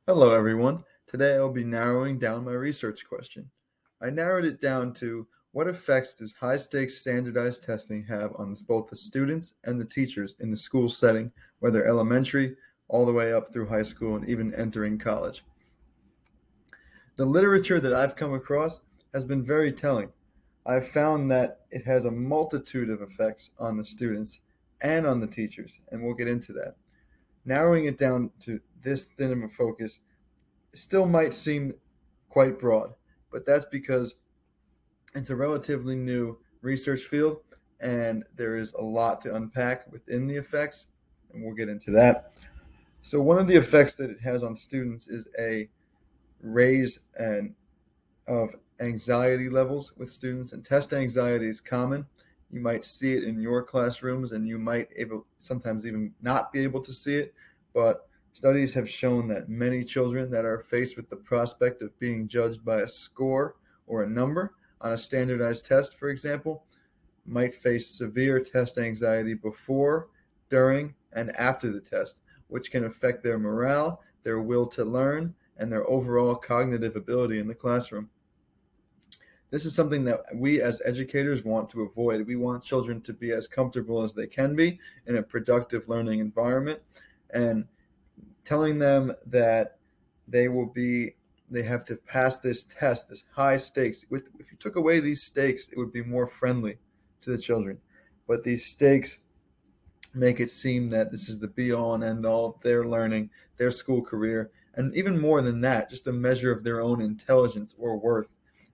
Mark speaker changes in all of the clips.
Speaker 1: Hello, everyone. Today I'll be narrowing down my research question. I narrowed it down to what effects does high stakes standardized testing have on both the students and the teachers in the school setting, whether elementary, all the way up through high school, and even entering college? The literature that I've come across has been very telling. I've found that it has a multitude of effects on the students and on the teachers, and we'll get into that. Narrowing it down to this thin of a focus still might seem quite broad, but that's because it's a relatively new research field and there is a lot to unpack within the effects, and we'll get into that. So, one of the effects that it has on students is a raise and of anxiety levels with students, and test anxiety is common. You might see it in your classrooms, and you might able sometimes even not be able to see it. But studies have shown that many children that are faced with the prospect of being judged by a score or a number on a standardized test, for example, might face severe test anxiety before, during, and after the test, which can affect their morale, their will to learn, and their overall cognitive ability in the classroom. This is something that we as educators want to avoid. We want children to be as comfortable as they can be in a productive learning environment, and telling them that they will be they have to pass this test, this high stakes. If you took away these stakes, it would be more friendly to the children. But these stakes make it seem that this is the be all and end all of their learning, their school career, and even more than that, just a measure of their own intelligence or worth.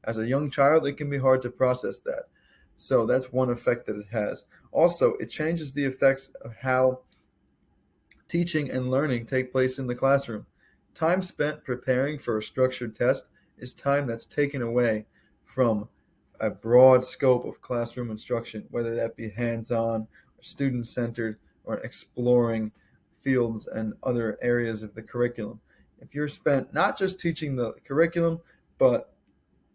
Speaker 1: As a young child, it can be hard to process that. So that's one effect that it has. Also, it changes the effects of how teaching and learning take place in the classroom. Time spent preparing for a structured test is time that's taken away from a broad scope of classroom instruction, whether that be hands on, student centered, or exploring fields and other areas of the curriculum. If you're spent not just teaching the curriculum, but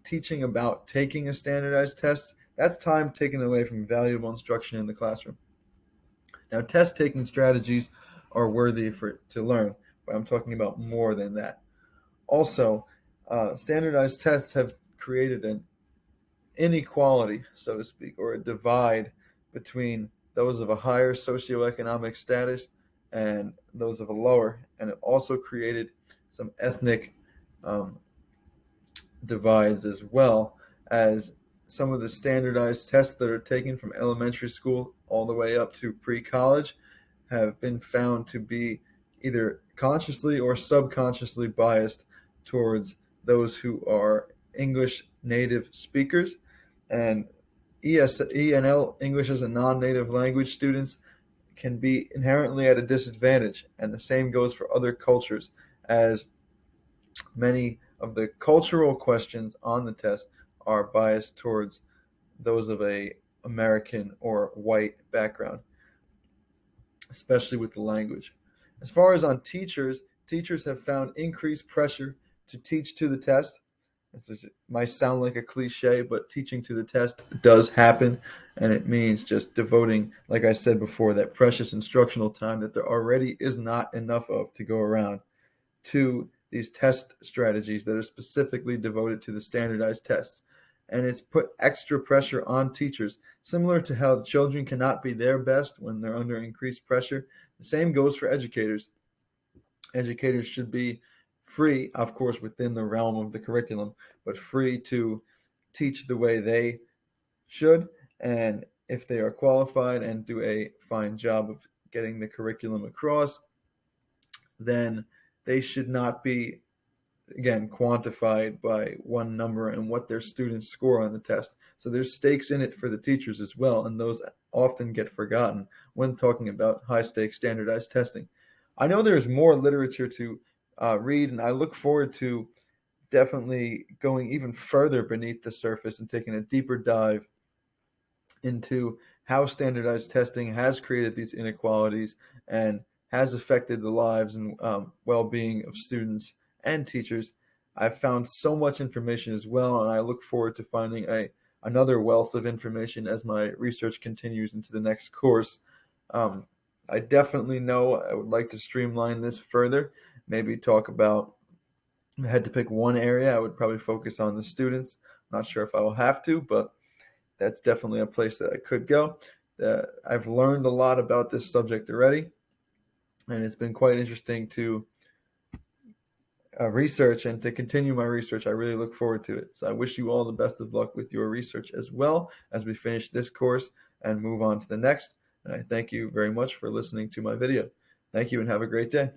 Speaker 1: teaching about taking a standardized test, that's time taken away from valuable instruction in the classroom. Now, test taking strategies are worthy to learn, but I'm talking about more than that. Also, standardized tests have created an inequality, so to speak, or a divide between those of a higher socioeconomic status and those of a lower. And it also created some ethnic um, divides as well, as some of the standardized tests that are taken from elementary school all the way up to pre college have been found to be either consciously or subconsciously biased towards those who are English native speakers, and ENL, English as a non native language students, can be inherently at a disadvantage. And the same goes for other cultures, as many of the cultural questions on the test are biased towards those of a American or white background, especially with the language. As far as on teachers, teachers have found increased pressure to teach to the test. This might sound like a cliche, but teaching to the test does happen, and it means just devoting, like I said before, that precious instructional time that there already is not enough of to go around, to these test strategies that are specifically devoted to the standardized tests. And it's put extra pressure on teachers, similar to how the children cannot be their best when they're under increased pressure. The same goes for educators. Educators should be free, of course, within the realm of the curriculum, but free to teach the way they should. And if they are qualified and do a fine job of getting the curriculum across, then they should not be, again, quantified by one number and what their students score on the test. So there's stakes in it for the teachers as well, and those often get forgotten when talking about high stakes standardized testing. I know there's more literature to read, and I look forward to definitely going even further beneath the surface and taking a deeper dive into how standardized testing has created these inequalities and has affected the lives and well-being of students and teachers. I've found so much information as well, and I look forward to finding another wealth of information as my research continues into the next course. Um, I definitely know I would like to streamline this further, maybe talk about If I had to pick one area, I would probably focus on the students. Not sure if I will have to, but that's definitely a place that I could go. I've learned a lot about this subject already, and it's been quite interesting to research and to continue my research. I really look forward to it. So I wish you all the best of luck with your research as well as we finish this course and move on to the next. And I thank you very much for listening to my video. Thank you and have a great day.